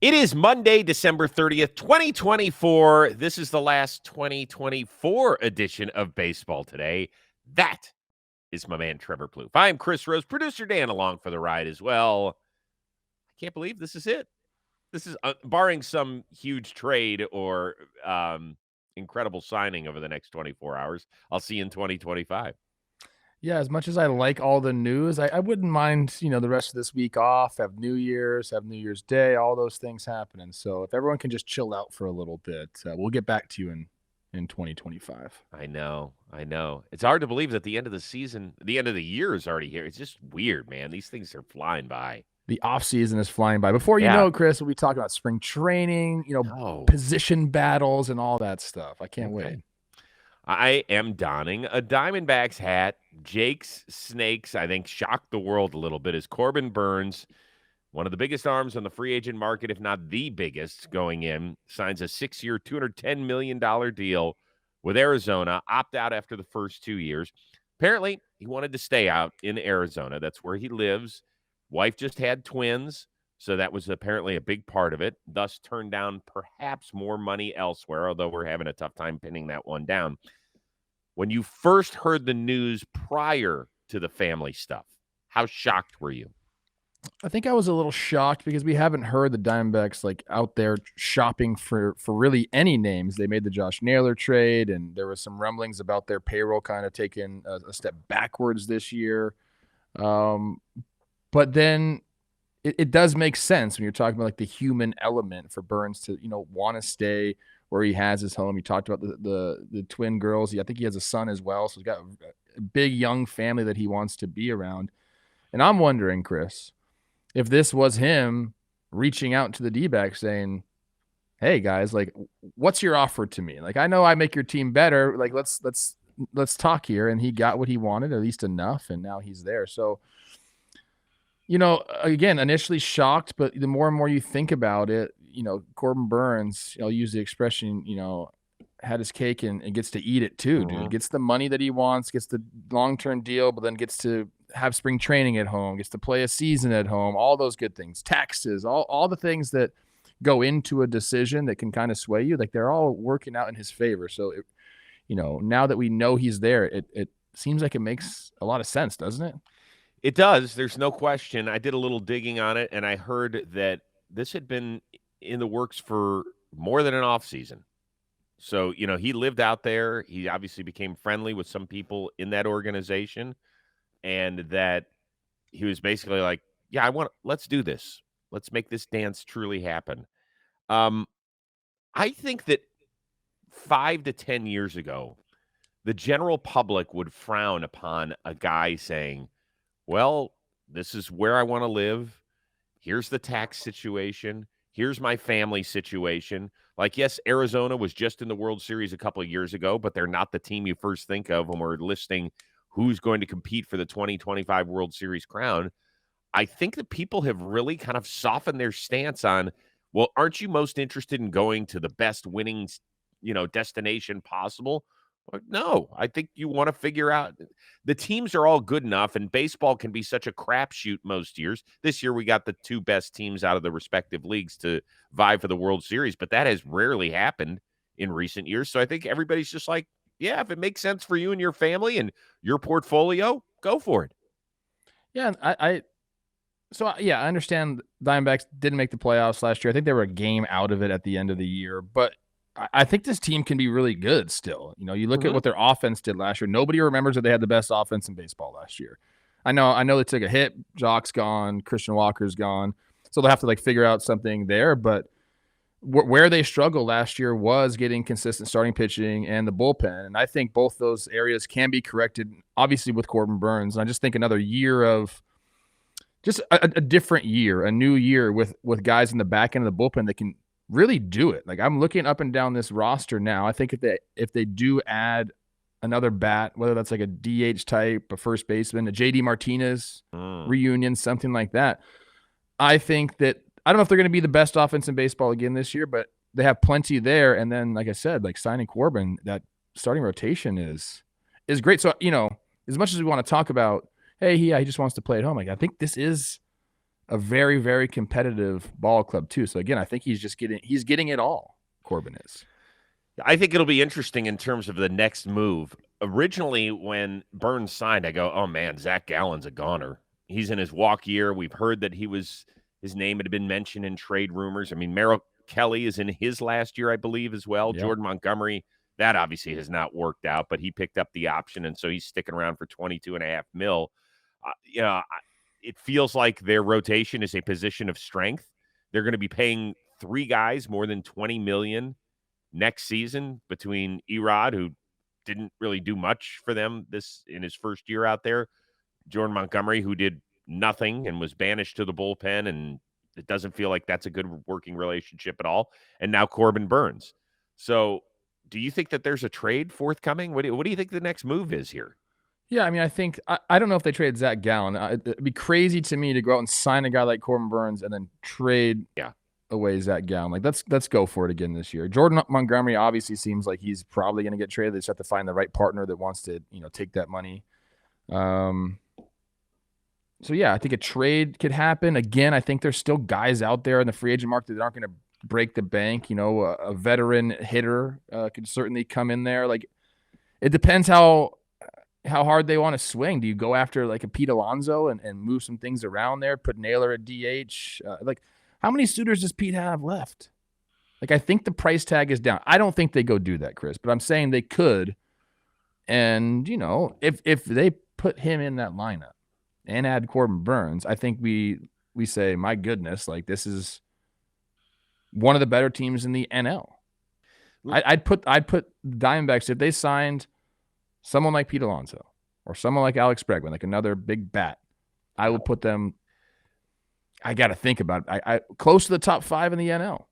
It is Monday, December 30th, 2024. This is the last 2024 edition of Baseball Today. That is my man, Trevor Plouffe. I'm Chris Rose, producer Dan along for the ride as well. I can't believe this is it. This is barring some huge trade or incredible signing over the next 24 hours. I'll see you in 2025. Yeah, as much as I like all the news, I wouldn't mind, the rest of this week off, have New Year's Day, all those things happening. So if everyone can just chill out for a little bit, we'll get back to you in 2025. I know. It's hard to believe that the end of the season, the end of the year is already here. It's just weird, man. These things are flying by. The offseason is flying by. Before you know, Chris, we'll be talking about spring training, position battles and all that stuff. I can't wait. I am donning a Diamondbacks hat. Jake's Snakes, I think, shocked the world a little bit as Corbin Burnes, one of the biggest arms on the free agent market, if not the biggest, going in, signs a 6-year, $210 million deal with Arizona, opt out after the first 2 years. Apparently, he wanted to stay out in Arizona. That's where he lives. Wife just had twins, so that was apparently a big part of it, thus turned down perhaps more money elsewhere, although we're having a tough time pinning that one down. When you first heard the news prior to the family stuff, how shocked were you? I think I was a little shocked because we haven't heard the Diamondbacks out there shopping for really any names. They made the Josh Naylor trade, and there was some rumblings about their payroll kind of taking a step backwards this year. But then it does make sense when you're talking about the human element for Burnes to want to stay where he has his home. You talked about the twin girls. I think he has a son as well, so he's got a big young family that he wants to be around. And I'm wondering, Chris, if this was him reaching out to the D-backs saying, "Hey guys, what's your offer to me? I know I make your team better. Let's talk here." And he got what he wanted, at least enough, and now he's there. So, again, initially shocked, but the more and more you think about it, Corbin Burnes, I'll use the expression, had his cake and gets to eat it too, dude. Gets the money that he wants, gets the long-term deal, but then gets to have spring training at home, gets to play a season at home, all those good things, taxes, all the things that go into a decision that can kind of sway you, they're all working out in his favor. So, now that we know he's there, it seems like it makes a lot of sense, doesn't it? It does. There's no question. I did a little digging on it, and I heard that this had been in the works for more than an offseason. So, he lived out there. He obviously became friendly with some people in that organization, and that he was basically like, yeah, let's do this. Let's make this dance truly happen. I think that 5 to 10 years ago, the general public would frown upon a guy saying, well, this is where I want to live. Here's the tax situation. Here's my family situation. Yes, Arizona was just in the World Series a couple of years ago, but they're not the team you first think of when we're listing who's going to compete for the 2025 World Series crown. I think that people have really kind of softened their stance on, well, aren't you most interested in going to the best winning, destination possible? No, I think you want to figure out the teams are all good enough, and baseball can be such a crapshoot most years. This year, we got the two best teams out of the respective leagues to vie for the World Series, but that has rarely happened in recent years. So I think everybody's just like, yeah, if it makes sense for you and your family and your portfolio, go for it. Yeah, I understand Diamondbacks didn't make the playoffs last year. I think they were a game out of it at the end of the year, but I think this team can be really good still. You look at what their offense did last year. Nobody remembers that they had the best offense in baseball last year. I know they took a hit. Jock's gone. Christian Walker's gone. So they'll have to figure out something there. But where they struggled last year was getting consistent starting pitching and the bullpen. And I think both those areas can be corrected, obviously, with Corbin Burnes. And I just think another year of just a different year, a new year with guys in the back end of the bullpen that can really do it. I'm looking up and down this roster now. I think if they do add another bat, whether that's a DH type, a first baseman, a JD Martinez reunion, something like that, I think that I don't know if they're going to be the best offense in baseball again this year, but they have plenty there. And then, like I said, signing Corbin, that starting rotation is great. So, as much as we want to talk about, hey, he just wants to play at home, I think this is a very, very competitive ball club too. So again, I think he's getting it all. Corbin is. I think it'll be interesting in terms of the next move. Originally, when Burnes signed, I go, "Oh man, Zach Gallen's a goner. He's in his walk year." We've heard that his name had been mentioned in trade rumors. I mean, Merrill Kelly is in his last year, I believe, as well. Yep. Jordan Montgomery, that obviously has not worked out, but he picked up the option, and so he's sticking around for 22.5 mil. It feels like their rotation is a position of strength. They're going to be paying three guys more than 20 million next season between Erod, who didn't really do much for them this in his first year out there, Jordan Montgomery, who did nothing and was banished to the bullpen, and it doesn't feel like that's a good working relationship at all, and now Corbin Burnes. So do you think that there's a trade forthcoming? What do you think the next move is here? Yeah, I mean, I think I don't know if they traded Zach Gallen. It'd be crazy to me to go out and sign a guy like Corbin Burnes and then trade away Zach Gallen. Like, let's go for it again this year. Jordan Montgomery obviously seems like he's probably going to get traded. They just have to find the right partner that wants to, take that money. So yeah, I think a trade could happen. Again, I think there's still guys out there in the free agent market that aren't going to break the bank. A veteran hitter could certainly come in there. Like, it depends how hard they want to swing. Do you go after like a Pete Alonso and move some things around there, put Naylor at DH? How many suitors does Pete have left? Like, I think the price tag is down. I don't think they go do that, Chris, but I'm saying they could. And, if they put him in that lineup and add Corbin Burnes, I think we say, my goodness, like, this is one of the better teams in the NL. I'd put Diamondbacks, if they signed someone like Pete Alonso or someone like Alex Bregman, like another big bat, I would put them. I got to think about it. I close to the top 5 in the NL.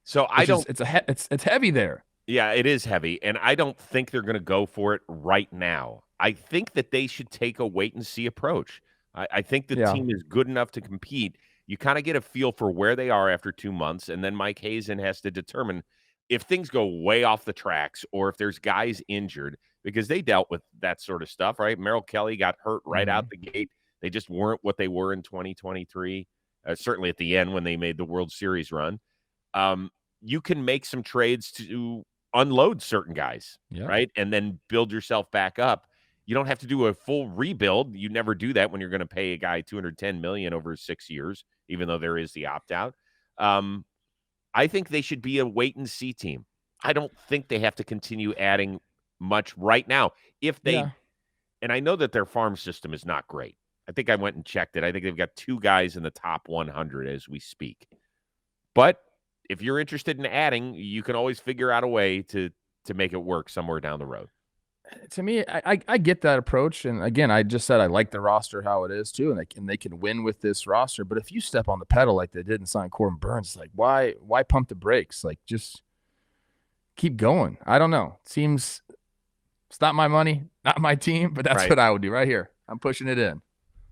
So it's heavy there. Yeah, it is heavy, and I don't think they're going to go for it right now. I think that they should take a wait and see approach. I think the team is good enough to compete. You kind of get a feel for where they are after 2 months, and then Mike Hazen has to determine if things go way off the tracks or if there's guys injured, because they dealt with that sort of stuff, right? Merrill Kelly got hurt right out the gate. They just weren't what they were in 2023. Certainly at the end when they made the World Series run. You can make some trades to unload certain guys, right? And then build yourself back up. You don't have to do a full rebuild. You never do that when you're going to pay a guy $210 million over 6 years, even though there is the opt-out. I think they should be a wait-and-see team. I don't think they have to continue adding much right now. If they and I know that their farm system is not great. I think I went and checked it. I think they've got 2 guys in the top 100 as we speak. But if you're interested in adding, you can always figure out a way to make it work somewhere down the road. To me, I get that approach. And again, I just said I like the roster how it is too, and they can win with this roster. But if you step on the pedal like they did and sign Corbin Burnes, it's like, why pump the brakes? Like, just keep going. I don't know. It seems it's not my money, not my team, but that's what I would do right here. I'm pushing it in.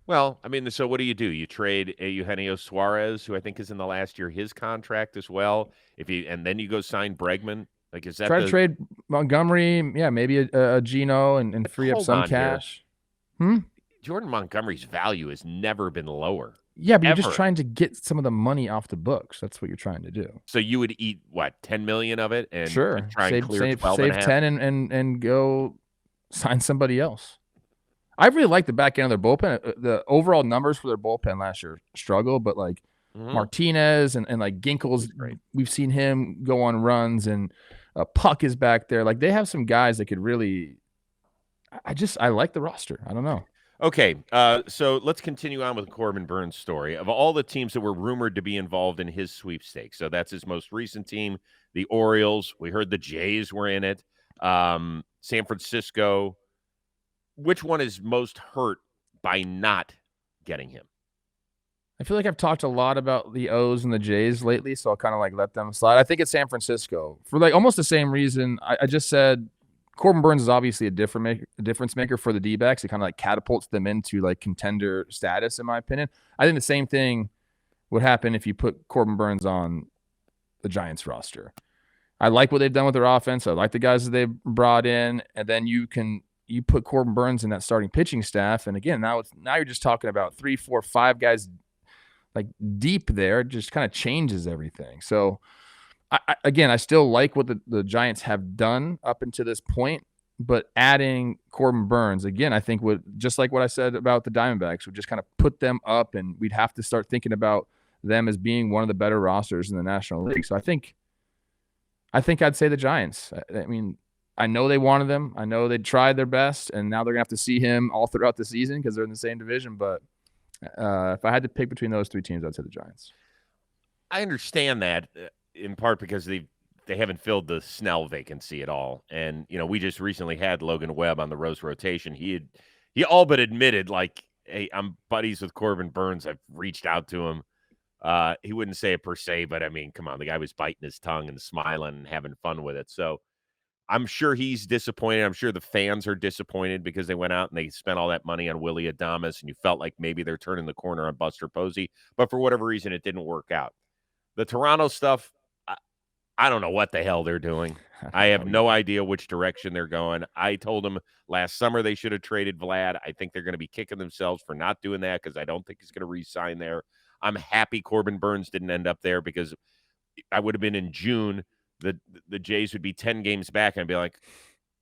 Well, I mean, so what do? You trade Eugenio Suarez, who I think is in the last year his contract as well. And then you go sign Bregman. Like, is that to trade Montgomery? Yeah, maybe a Gino and free up some cash. Jordan Montgomery's value has never been lower. Yeah, but you're just trying to get some of the money off the books. That's what you're trying to do. So you would eat what, 10 million of it, and try and clear save 12.5? 10 and go sign somebody else. I really like the back end of their bullpen. The overall numbers for their bullpen last year struggled, but like Martinez and like Ginkles, we've seen him go on runs, and Puck is back there. Like, they have some guys that could really. I like the roster. I don't know. Okay, so let's continue on with the Corbin Burnes story. Of all the teams that were rumored to be involved in his sweepstakes, so that's his most recent team, the Orioles. We heard the Jays were in it. San Francisco. Which one is most hurt by not getting him? I feel like I've talked a lot about the O's and the Jays lately, so I'll kind of like let them slide. I think it's San Francisco for like almost the same reason. I just said Corbin Burnes is obviously a difference maker for the D-backs. It kind of like catapults them into like contender status, in my opinion. I think the same thing would happen if you put Corbin Burnes on the Giants roster. I like what they've done with their offense. I like the guys that they've brought in, and then you put Corbin Burnes in that starting pitching staff, and again, now you're just talking about 3, 4, 5 guys like deep there, it just kind of changes everything. So again, I still like what the Giants have done up until this point, but adding Corbin Burnes again, I think would, just like what I said about the Diamondbacks, would just kind of put them up, and we'd have to start thinking about them as being one of the better rosters in the National League. So I think I'd say the Giants. I mean, I know they wanted them. I know they tried their best, and now they're gonna have to see him all throughout the season because they're in the same division. But if I had to pick between those three teams, I'd say the Giants. I understand that in part because they haven't filled the Snell vacancy at all. And, we just recently had Logan Webb on the Rose rotation. He all but admitted, like, hey, I'm buddies with Corbin Burnes. I've reached out to him. He wouldn't say it per se, but I mean, come on, the guy was biting his tongue and smiling and having fun with it. So I'm sure he's disappointed. I'm sure the fans are disappointed because they went out and they spent all that money on Willy Adames, and you felt like maybe they're turning the corner on Buster Posey. But for whatever reason, it didn't work out. The Toronto stuff, I don't know what the hell they're doing. I have no idea which direction they're going. I told them last summer they should have traded Vlad. I think they're going to be kicking themselves for not doing that because I don't think he's going to re-sign there. I'm happy Corbin Burnes didn't end up there because I would have been in June. The Jays would be 10 games back, and I'd be like,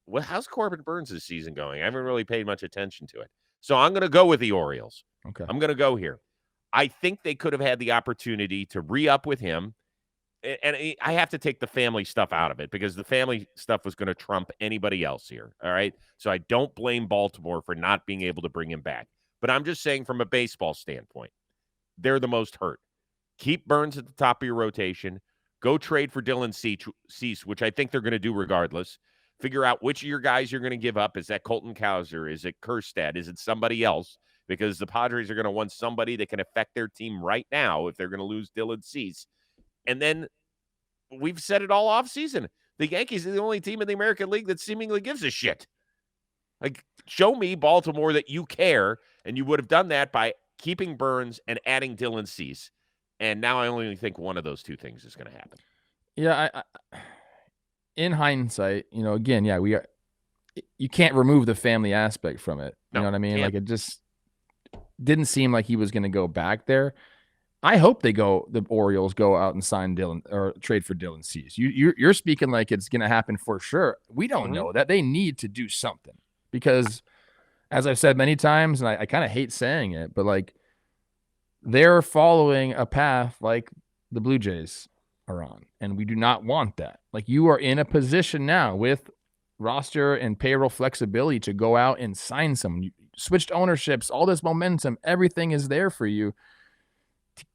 well, how's Corbin Burnes' season going? I haven't really paid much attention to it. So I'm going to go with the Orioles. Okay. I'm going to go here. I think they could have had the opportunity to re-up with him. And I have to take the family stuff out of it because the family stuff was going to trump anybody else here. All right. So I don't blame Baltimore for not being able to bring him back. But I'm just saying from a baseball standpoint, they're the most hurt. Keep Burnes at the top of your rotation. Go trade for Dylan Cease, which I think they're going to do regardless. Figure out which of your guys you're going to give up. Is that Colton Cowser? Is it Kjerstad? Is it somebody else? Because the Padres are going to want somebody that can affect their team right now if they're going to lose Dylan Cease. And then we've said it all offseason. The Yankees are the only team in the American League that seemingly gives a shit. Like, show me, Baltimore, that you care, and you would have done that by keeping Burnes and adding Dylan Cease. And now I only think one of those two things is going to happen. Yeah, I in hindsight, again, yeah, you can't remove the family aspect from it. You know what I mean? Like, it just didn't seem like he was going to go back there. I hope the Orioles go out and sign Dylan or trade for Dylan Cease. You're speaking like it's going to happen for sure. We don't know that. They need to do something because, as I've said many times, and I kind of hate saying it, but like, they're following a path like the Blue Jays are on, and we do not want that. Like, you are in a position now with roster and payroll flexibility to go out and sign someone. You switched ownerships, all this momentum, everything is there for you.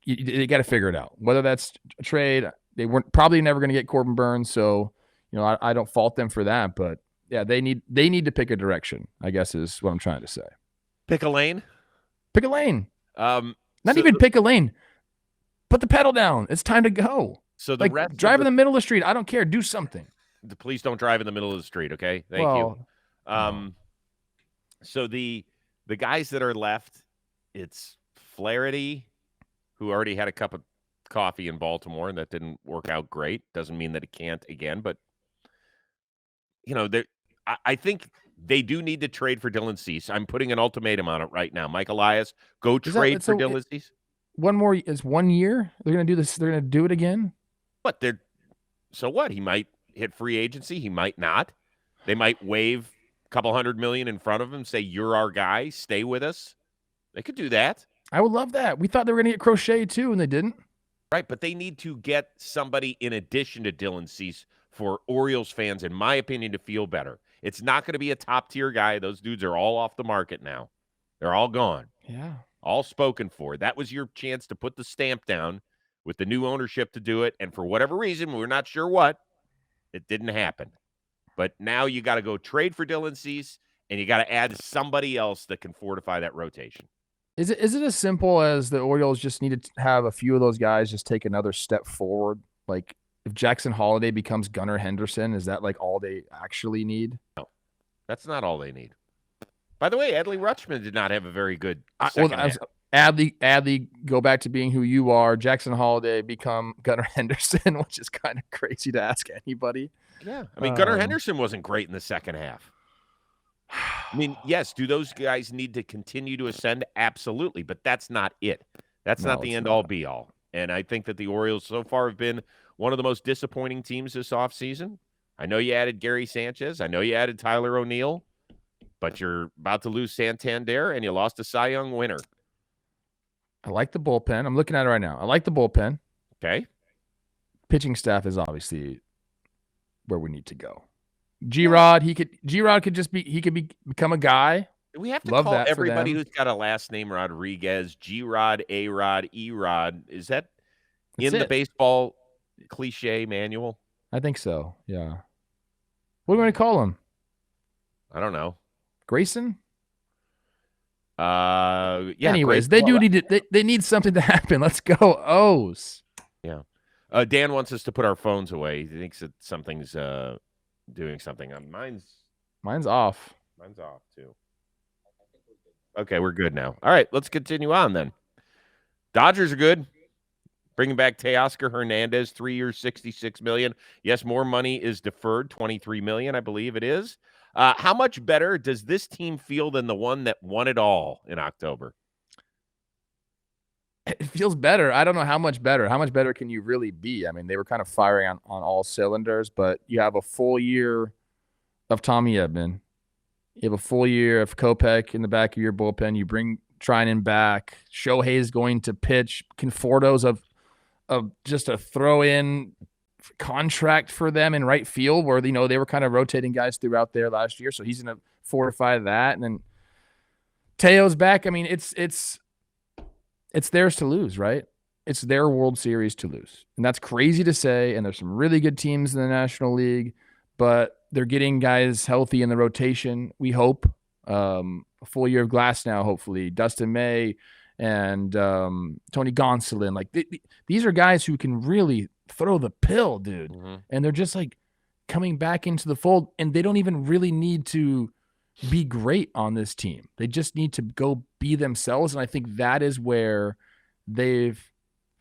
You got to figure it out. Whether that's a trade, they weren't probably never going to get Corbin Burnes, so I don't fault them for that. But yeah, they need to pick a direction, I guess is what I'm trying to say. Pick a lane. Pick a lane. Not even pick a lane. Put the pedal down. It's time to go. So the rest drive in the middle of the street. I don't care. Do something. Please don't drive in the middle of the street. Okay. Thank you. No. So the guys that are left, it's Flaherty, who already had a cup of coffee in Baltimore, and that didn't work out great. Doesn't mean that it can't again, but I think they do need to trade for Dylan Cease. I'm putting an ultimatum on it right now. Mike Elias, go trade for Dylan Cease. One more is 1 year. They're going to do this. They're going to do it again. But so what? He might hit free agency. He might not. They might waive a couple $100 million in front of him, say, you're our guy, stay with us. They could do that. I would love that. We thought they were going to get Crochet too, and they didn't. Right, but they need to get somebody in addition to Dylan Cease for Orioles fans, in my opinion, to feel better. It's not going to be a top-tier guy. Those dudes are all off the market now. They're all gone. Yeah. All spoken for. That was your chance to put the stamp down with the new ownership to do it, and for whatever reason, we're not sure what, it didn't happen. But now you got to go trade for Dylan Cease, and you got to add somebody else that can fortify that rotation. Is it as simple as the Orioles just need to have a few of those guys just take another step forward? Like, if Jackson Holiday becomes Gunnar Henderson, is that like all they actually need? No, that's not all they need. By the way, Adley Rutschman did not have a very good second half. Adley, go back to being who you are. Jackson Holiday become Gunnar Henderson, which is kind of crazy to ask anybody. Yeah, I mean, Gunnar Henderson wasn't great in the second half. I mean, yes, do those guys need to continue to ascend? Absolutely, but that's not it. That's No, not the it's end-all, not. be-all. And I think that the Orioles so far have been one of the most disappointing teams this offseason. I know you added Gary Sanchez. I know you added Tyler O'Neill. But you're about to lose Santander, and you lost a Cy Young winner. I like the bullpen. I'm looking at it right now. I like the bullpen. Okay. Pitching staff is obviously where we need to go. G-Rod, he could become a guy. We have to Love call that for everybody them. who's got a last name Rodriguez, G-Rod, A-Rod, E-Rod. Is that That's in the it. baseball cliche manual? I think so, yeah. What do we want to call him? I don't know. Grayson? Yeah. Anyways, they need something to happen. Let's go O's. Yeah. Dan wants us to put our phones away. He thinks that something's doing something. Mine's off. Mine's off too. Okay, we're good now. All right, let's continue on then. Dodgers are good. Bringing back Teoscar Hernandez, 3 years, $66 million. Yes, more money is deferred, $23 million, I believe it is. How much better does this team feel than the one that won it all in October? It feels better. I don't know how much better. How much better can you really be? I mean, they were kind of firing on all cylinders, but you have a full year of Tommy Edman. You have a full year of Kopech in the back of your bullpen. You bring Trinan back. Shohei is going to pitch. Conforto's of just a throw-in contract for them in right field where, they were kind of rotating guys throughout there last year. So he's going to fortify that. And then Teo's back. I mean, it's theirs to lose, right? It's their World Series to lose. And that's crazy to say. And there's some really good teams in the National League, but they're getting guys healthy in the rotation, we hope. A full year of Glass now, hopefully. Dustin May and Tony Gonsolin. Like, these are guys who can really throw the pill, dude. Mm-hmm. And they're just, like, coming back into the fold. And they don't even really need to be great on this team. They just need to go be themselves. And I think that is where they've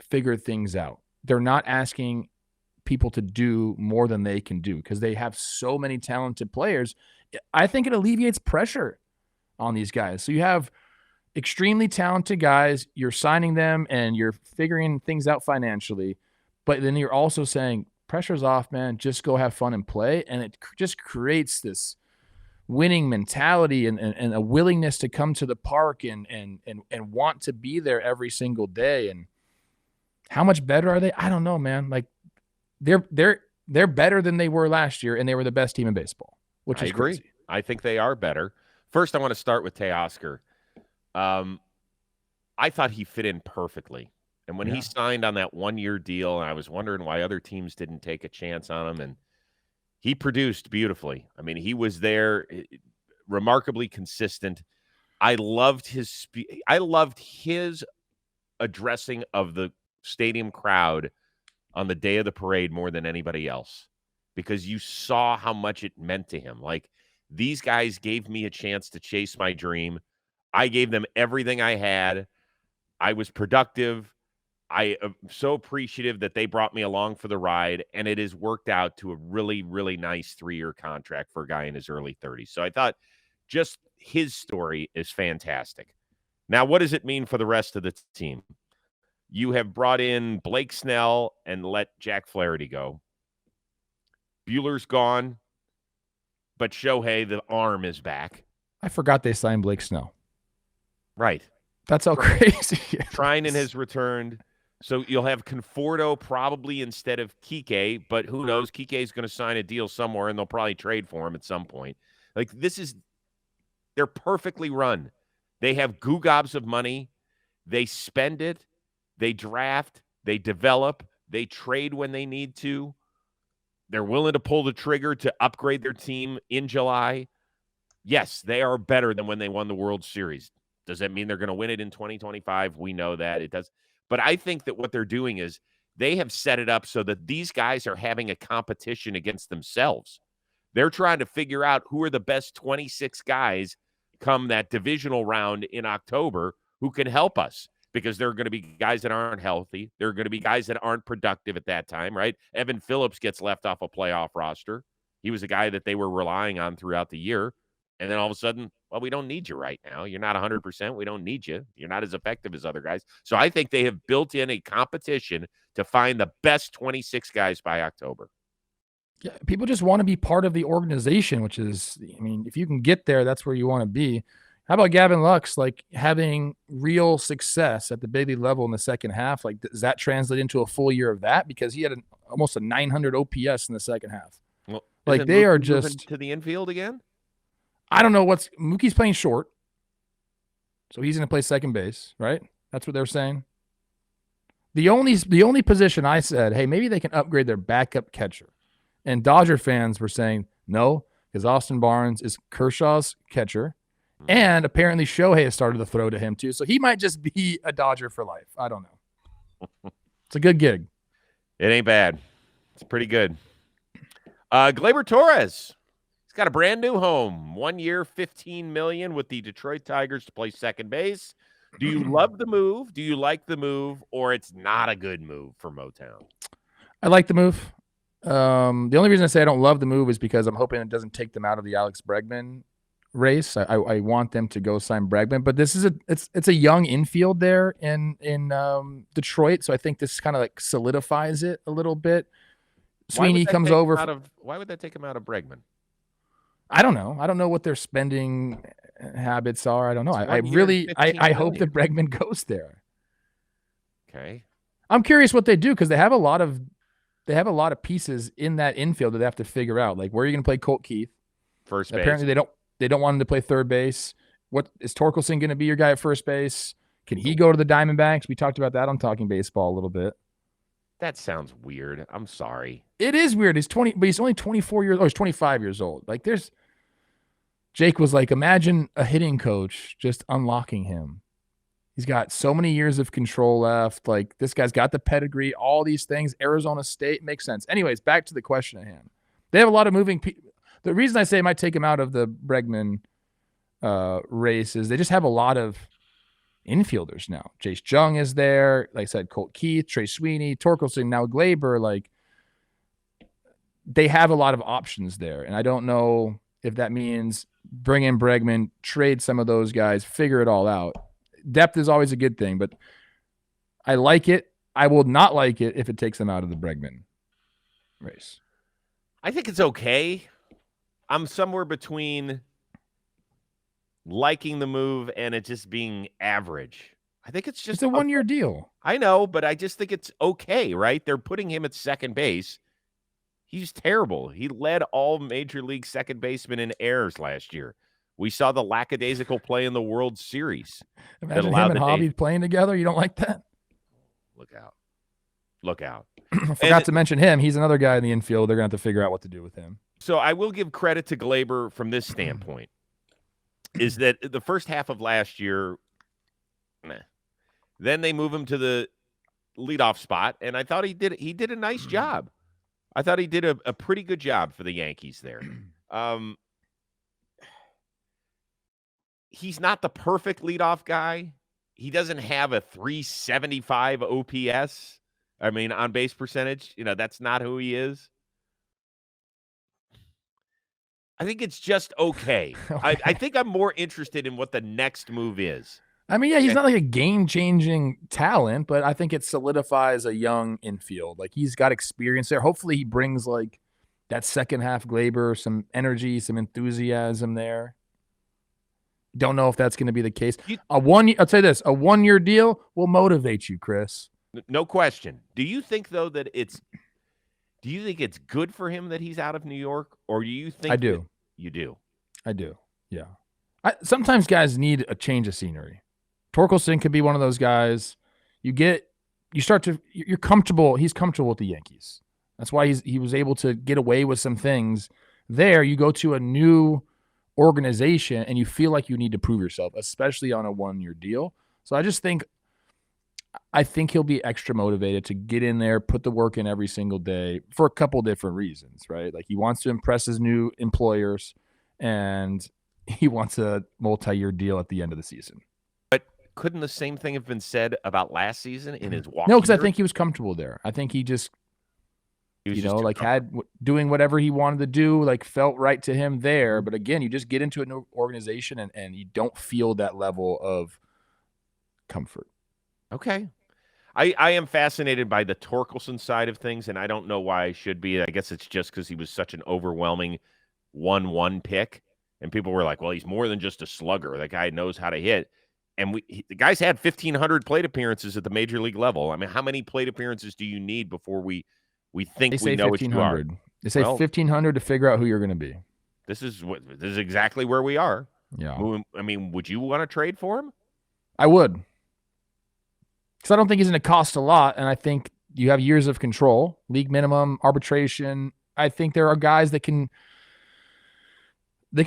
figured things out. They're not asking people to do more than they can do because they have so many talented players. I think it alleviates pressure on these guys. So you have extremely talented guys, you're signing them and you're figuring things out financially, but then you're also saying pressure's off, man, just go have fun and play. And it just creates this winning mentality and a willingness to come to the park and want to be there every single day. And how much better are they? I don't know, man. Like, they're better than they were last year, and they were the best team in baseball, which is agree. crazy. I think they are better. First, I want to start with Teoscar. I thought he fit in perfectly. And when he signed on that 1-year deal, and I was wondering why other teams didn't take a chance on him, and he produced beautifully. I mean, he was there, remarkably consistent. I loved his addressing of the stadium crowd on the day of the parade more than anybody else, because you saw how much it meant to him. Like, these guys gave me a chance to chase my dream. I gave them everything I had. I was productive. I am so appreciative that they brought me along for the ride, and it has worked out to a really, really nice 3-year contract for a guy in his early 30s. So I thought just his story is fantastic. Now, what does it mean for the rest of the team? You have brought in Blake Snell and let Jack Flaherty go. Buehler's gone, but Shohei, the arm, is back. I forgot they signed Blake Snell. Right. That's all crazy. Trinan has returned. So you'll have Conforto probably instead of Kike, but who knows? Kike is going to sign a deal somewhere, and they'll probably trade for him at some point. Like, they're perfectly run. They have goo-gobs of money. They spend it. They draft. They develop. They trade when they need to. They're willing to pull the trigger to upgrade their team in July. Yes, they are better than when they won the World Series. Does that mean they're going to win it in 2025? We know that it does. But I think that what they're doing is they have set it up so that these guys are having a competition against themselves. They're trying to figure out who are the best 26 guys come that divisional round in October who can help us, because there are going to be guys that aren't healthy. There are going to be guys that aren't productive at that time, right? Evan Phillips gets left off a playoff roster. He was a guy that they were relying on throughout the year. And then all of a sudden, Well, we don't need you right now. You're not 100%. We don't need you. You're not as effective as other guys. So I think they have built in a competition to find the best 26 guys by October. Yeah, people just want to be part of the organization, which is, I mean, if you can get there, that's where you want to be. How about Gavin Lux, like having real success at the big league level in the second half? Like, does that translate into a full year of that? Because he had almost a 900 OPS in the second half. Well, like they Mookie are just to the infield again. I don't know Mookie's playing short, so he's going to play second base, right? That's what they're saying. The only position I said, hey, maybe they can upgrade their backup catcher. And Dodger fans were saying, no, because Austin Barnes is Kershaw's catcher. And apparently Shohei has started to throw to him too. So he might just be a Dodger for life. I don't know. It's a good gig. It ain't bad. It's pretty good. Gleyber Torres. He's got a brand new home. 1 year, $15 million with the Detroit Tigers to play second base. Do you love the move? Do you like the move? Or it's not a good move for Motown? I like the move. The only reason I say I don't love the move is because I'm hoping it doesn't take them out of the Alex Bregman race. I want them to go sign Bregman, but this is it's a young infield there in Detroit, so I think this kind of like solidifies it a little bit. Sweeney comes over. Why would that take him out of Bregman? I don't know. I don't know what their spending habits are. I don't know. I hope that Bregman goes there. Okay. I'm curious what they do because they have a lot of pieces in that infield that they have to figure out. Like, where are you going to play Colt Keith? First base. Apparently they don't want him to play third base. What is Torkelson going to be your guy at first base? Can he go to the Diamondbacks? We talked about that on Talking Baseball a little bit. That sounds weird. I'm sorry. It is weird. He's 20, but he's only 24 years old. He's 25 years old. Like, Jake was like, imagine a hitting coach just unlocking him. He's got so many years of control left. Like, this guy's got the pedigree, all these things. Arizona State makes sense. Anyways, back to the question at hand. They have a lot of moving people. The reason I say it might take him out of the Bregman race is they just have a lot of infielders now. Jace Jung is there. Like I said, Colt Keith, Trey Sweeney, Torkelson, now Gleyber. Like, they have a lot of options there. And I don't know if that means bring in Bregman, trade some of those guys, figure it all out. Depth is always a good thing, but I like it. I will not like it if it takes them out of the Bregman race. I think it's okay. I'm somewhere between liking the move and it just being average. I think it's just a 1 year deal. I know, but I just think it's okay, right? They're putting him at second base. He's terrible. He led all major league second basemen in errors last year. We saw the lackadaisical play in the World Series. Imagine him and Hobby playing together. You don't like that? Look out. Look out. I forgot to mention him. He's another guy in the infield. They're going to have to figure out what to do with him. So I will give credit to Gleyber from this standpoint, is that the first half of last year, then they move him to the leadoff spot, and I thought he did a nice job. I thought he did a pretty good job for the Yankees there. He's not the perfect leadoff guy. He doesn't have a 375 OPS. I mean, on base percentage. That's not who he is. I think it's just okay. I think I'm more interested in what the next move is. I mean, yeah, he's not like a game-changing talent, but I think it solidifies a young infield. Like, he's got experience there. Hopefully he brings, like, that second half Gleyber, some energy, some enthusiasm there. Don't know if that's going to be the case. I'll say this, a 1 year deal will motivate you, Chris. No question. Do you think, though, that it's good for him that he's out of New York, or do you think I do? You do. I do. Yeah. Sometimes guys need a change of scenery. Torkelson could be one of those guys. You're comfortable. He's comfortable with the Yankees. That's why he was able to get away with some things there. You go to a new organization and you feel like you need to prove yourself, especially on a 1 year deal. So I think he'll be extra motivated to get in there, put the work in every single day for a couple different reasons, right? Like, he wants to impress his new employers and he wants a multi-year deal at the end of the season. But couldn't the same thing have been said about last season in his walk? No, because I think he was comfortable there. I think he He was you just know, too like comfortable. doing whatever he wanted to do, like felt right to him there. But again, you just get into a new organization and you don't feel that level of comfort. Okay. I am fascinated by the Torkelson side of things, and I don't know why I should be. I guess it's just because he was such an overwhelming 1-1 pick, and people were like, well, he's more than just a slugger. That guy knows how to hit. And the guy's had 1,500 plate appearances at the major league level. I mean, how many plate appearances do you need before we think They we say know what you are? 1,500. They say Well, 1,500 to figure out who you're going to be. this is exactly where we are. Yeah. I mean, would you want to trade for him? I would. Because I don't think he's going to cost a lot, and I think you have years of control, league minimum, arbitration. I think there are guys that can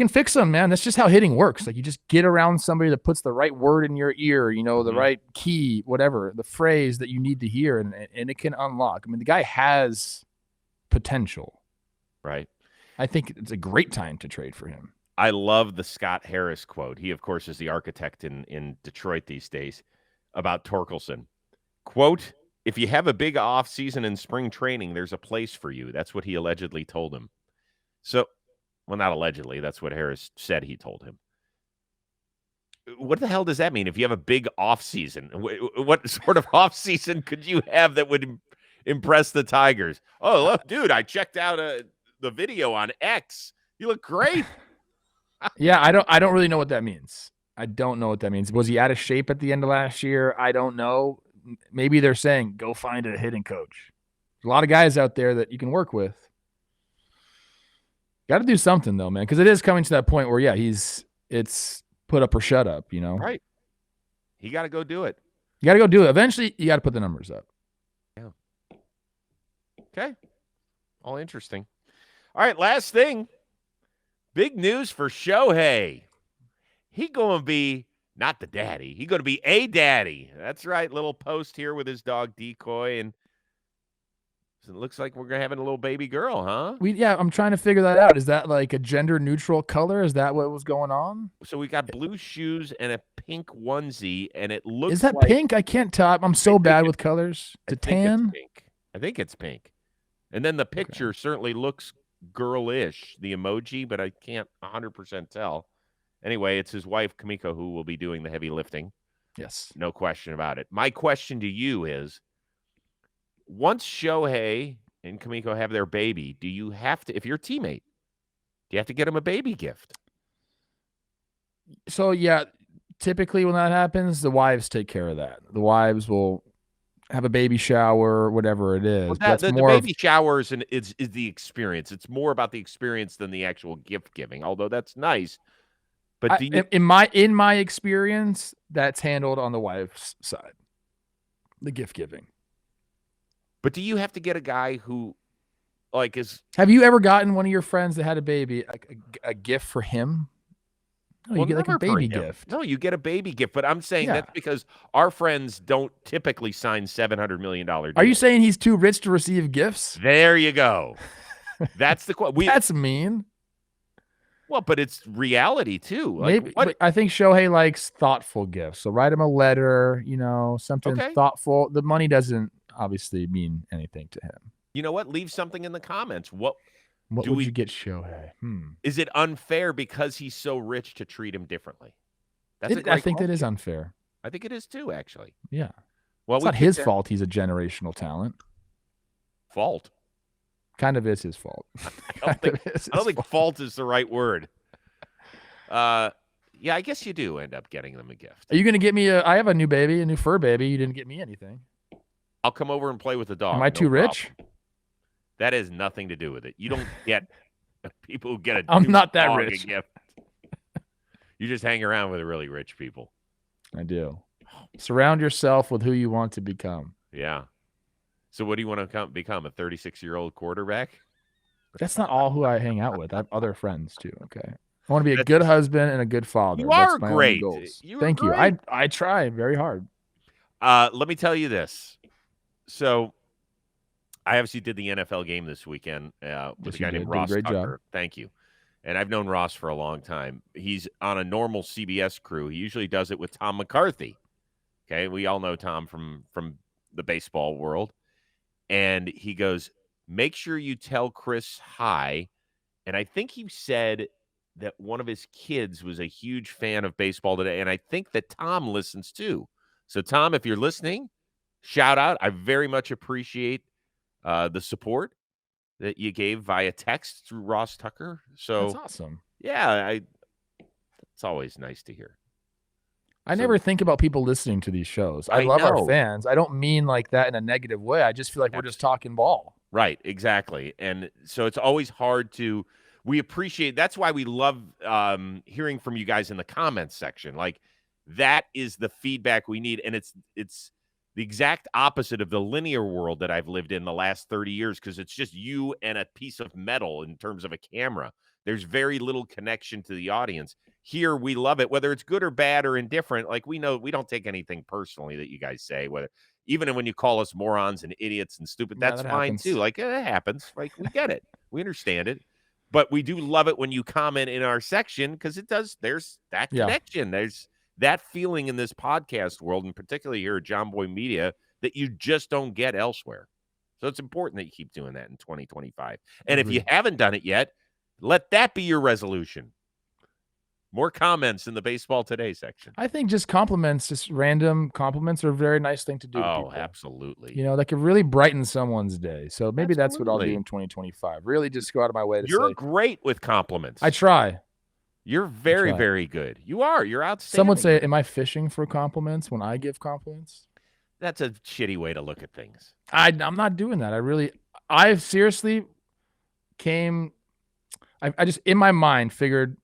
fix them, man. That's just how hitting works. Like you just get around somebody that puts the right word in your ear, you know, the right key, whatever, the phrase that you need to hear, and it can unlock. I mean, the guy has potential. Right. I think it's a great time to trade for him. I love the Scott Harris quote. He, of course, is the architect in Detroit these days about Torkelson. Quote, if you have a big off season in spring training, there's a place for you. That's what he allegedly told him. So, well, not allegedly. That's what Harris said he told him. What the hell does that mean? If you have a big off season, what sort of off season could you have that would impress the Tigers? Oh, look, dude, I checked out the video on X. You look great. Yeah, I don't really know what that means. I don't know what that means. Was he out of shape at the end of last year? I don't know. Maybe they're saying, go find a hitting coach. There's a lot of guys out there that you can work with. Got to do something, though, man, because it is coming to that point where, yeah, it's put up or shut up, you know? Right. He got to go do it. You got to go do it. Eventually, you got to put the numbers up. Yeah. Okay. All interesting. All right, last thing. Big news for Shohei. He going to be not the daddy. He going to be a daddy. That's right. Little post here with his dog Decoy, and it looks like we're gonna have a little baby girl, huh? I'm trying to figure that out. Is that like a gender neutral color? Is that what was going on? So we got blue shoes and a pink onesie, and it looks. Is that like, pink? I can't tell. I'm so bad with colors. To tan. I think it's pink. And then the picture certainly looks girlish, the emoji, but I can't 100% tell. Anyway, it's his wife, Kamiko, who will be doing the heavy lifting. Yes. No question about it. My question to you is, once Shohei and Kamiko have their baby, do you have to, if you're a teammate, do you have to get him a baby gift? So, yeah, typically when that happens, the wives take care of that. The wives will have a baby shower, whatever it is. Well, the baby shower is the experience. It's more about the experience than the actual gift giving, although that's nice. But in my experience, that's handled on the wife's side, the gift giving. But do you have to get a guy who, like, is? Have you ever gotten one of your friends that had a baby a gift for him? No, you get like a baby gift. No, you get a baby gift. But I'm saying that's because our friends don't typically sign $700 million deals. Are you saying he's too rich to receive gifts? There you go. That's the question. That's mean. Well, but it's reality too. Maybe I think Shohei likes thoughtful gifts. So write him a letter, you know, something thoughtful. The money doesn't obviously mean anything to him. You know what? Leave something in the comments. What would you get Shohei? Is it unfair because he's so rich to treat him differently? I think that is unfair. I think it is too, actually. Yeah. Well, it's not his fault he's a generational talent. Fault? Kind of is his fault. I don't think fault is the right word. Yeah, I guess you do end up getting them a gift. Are you going to get me I have a new baby, a new fur baby. You didn't get me anything. I'll come over and play with the dog. Am I too rich? That has nothing to do with it. You don't get people who get a I'm not that rich. A gift. You just hang around with really rich people. I do. Surround yourself with who you want to become. Yeah. So what do you want to become? A 36-year-old quarterback? That's not all who I hang out with. I have other friends too. Okay. I want to be a good husband and a good father. You are great. Thank you. I try very hard. Let me tell you this. So I obviously did the NFL game this weekend with a guy named Ross Tucker. Job. Thank you. And I've known Ross for a long time. He's on a normal CBS crew. He usually does it with Tom McCarthy. Okay. We all know Tom from the baseball world. And he goes, make sure you tell Chris hi. And I think he said that one of his kids was a huge fan of baseball today. And I think that Tom listens too. So, Tom, if you're listening, shout out. I very much appreciate the support that you gave via text through Ross Tucker. So, That's awesome. yeah, it's always nice to hear. I never think about people listening to these shows. I love our fans. I don't mean like that in a negative way. I just feel like we're just talking ball. Right, exactly. And so it's always hard to we appreciate that's why we love hearing from you guys in the comments section. Like that is the feedback we need. And it's the exact opposite of the linear world that I've lived in the last 30 years because it's just you and a piece of metal in terms of a camera. There's very little connection to the audience. Here, we love it, whether it's good or bad or indifferent. Like we know we don't take anything personally that you guys say, whether even when you call us morons and idiots and stupid, that's fine happens. too. Like it happens. Like we get it. We understand it. But we do love it when you comment in our section because it does. There's that connection. There's that feeling in this podcast world, and particularly here at John Boy Media, that you just don't get elsewhere. So it's important that you keep doing that in 2025. And if you haven't done it yet, let that be your resolution. More comments in the Baseball Today section. I think just compliments, just random compliments are a very nice thing to do. Oh, to people. Absolutely. You know, that could really brighten someone's day. So maybe that's what I'll do in 2025. Really just go out of my way to say. You're great with compliments. I try. You're very, very good. You are. You're outstanding. Some would say, am I fishing for compliments when I give compliments? That's a shitty way to look at things. I'm not doing that. I seriously I just, in my mind, figured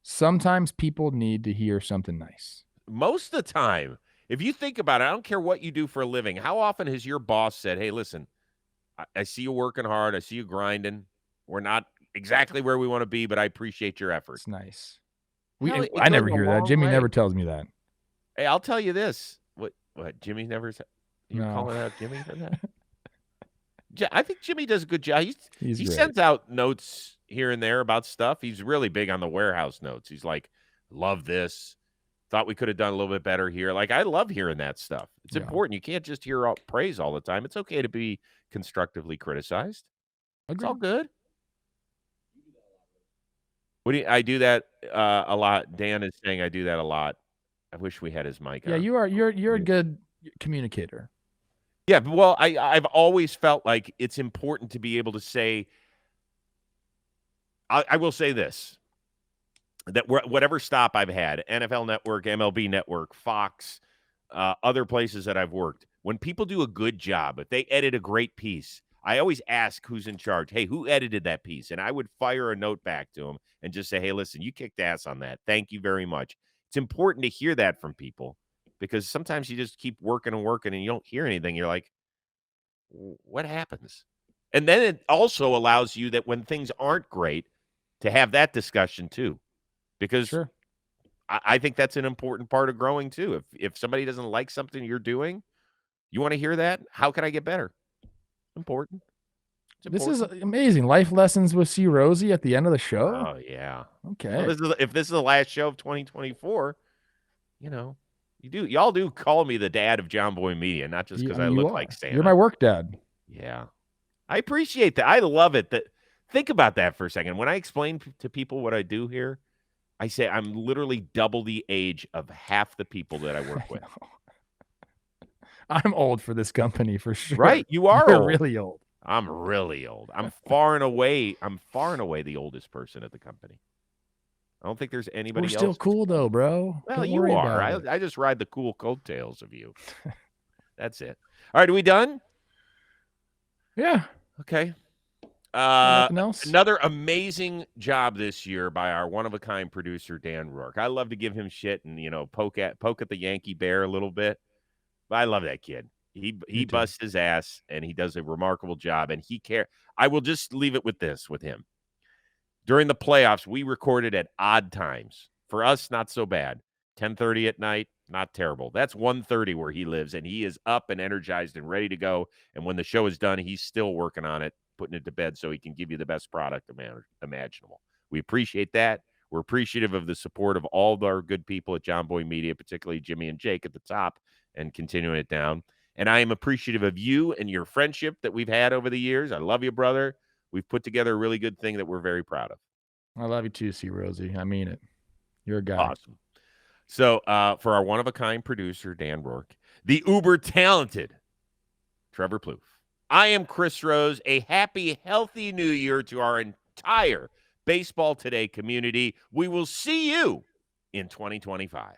sometimes people need to hear something nice. Most of the time, if you think about it, I don't care what you do for a living. How often has your boss said, hey, listen, I see you working hard. I see you grinding. We're not exactly where we want to be, but I appreciate your effort. It's nice. I never hear that. Jimmy never tells me that. Hey, I'll tell you this. What Jimmy never said? You calling out Jimmy for that? I think Jimmy does a good job. He sends out notes here and there about stuff. He's really big on the warehouse notes. He's like, love this. Thought we could have done a little bit better here. Like, I love hearing that stuff. It's important. You can't just hear praise all the time. It's okay to be constructively criticized. It's all good. I do that a lot. Dan is saying I do that a lot. I wish we had his mic on. Yeah, you're a good communicator. Yeah, well, I've always felt like it's important to be able to say, I will say this, that whatever stop I've had, NFL Network, MLB Network, Fox, other places that I've worked, when people do a good job, if they edit a great piece, I always ask who's in charge. Hey, who edited that piece? And I would fire a note back to them and just say, hey, listen, you kicked ass on that. Thank you very much. It's important to hear that from people because sometimes you just keep working and working and you don't hear anything. You're like, what happens? And then it also allows you that when things aren't great to have that discussion too, because I think that's an important part of growing too. If somebody doesn't like something you're doing, you want to hear that. How can I get better? Important. This is amazing. Life lessons with C. Rosie at the end of the show. Oh yeah. Okay. Well, if this is the last show of 2024, y'all do call me the dad of John Boy Media, not just because I look like Santa. You're my work dad. Yeah. I appreciate that. I love it. Think about that for a second. When I explain to people what I do here, I say I'm literally double the age of half the people that I work with. I'm old for this company for sure. Right. You are You're really old. I'm really old. I'm far and away the oldest person at the company. I don't think there's anybody else. We're still cool though, bro. Well, you are. I just ride the cool coattails of you. That's it. All right, are we done? Yeah. Okay. Nothing else? Another amazing job this year by our one-of-a-kind producer, Dan Rourke. I love to give him shit and, poke at the Yankee Bear a little bit. But I love that kid. He busts his ass, and he does a remarkable job, and he cares. I will just leave it with this with him. During the playoffs, we recorded at odd times. For us, not so bad. 10:30 at night, not terrible. That's 1:30 where he lives, and he is up and energized and ready to go. And when the show is done, he's still working on it, putting it to bed so he can give you the best product imaginable. We appreciate that. We're appreciative of the support of all of our good people at John Boy Media, particularly Jimmy and Jake at the top and continuing it down. And I am appreciative of you and your friendship that we've had over the years. I love you, brother. We've put together a really good thing that we're very proud of. I love you too, C. Rosie. I mean it. You're a guy. Awesome. So for our one-of-a-kind producer, Dan Rourke, the uber-talented Trevor Plouffe, I am Chris Rose. A happy, healthy new year to our entire Baseball Today community. We will see you in 2025.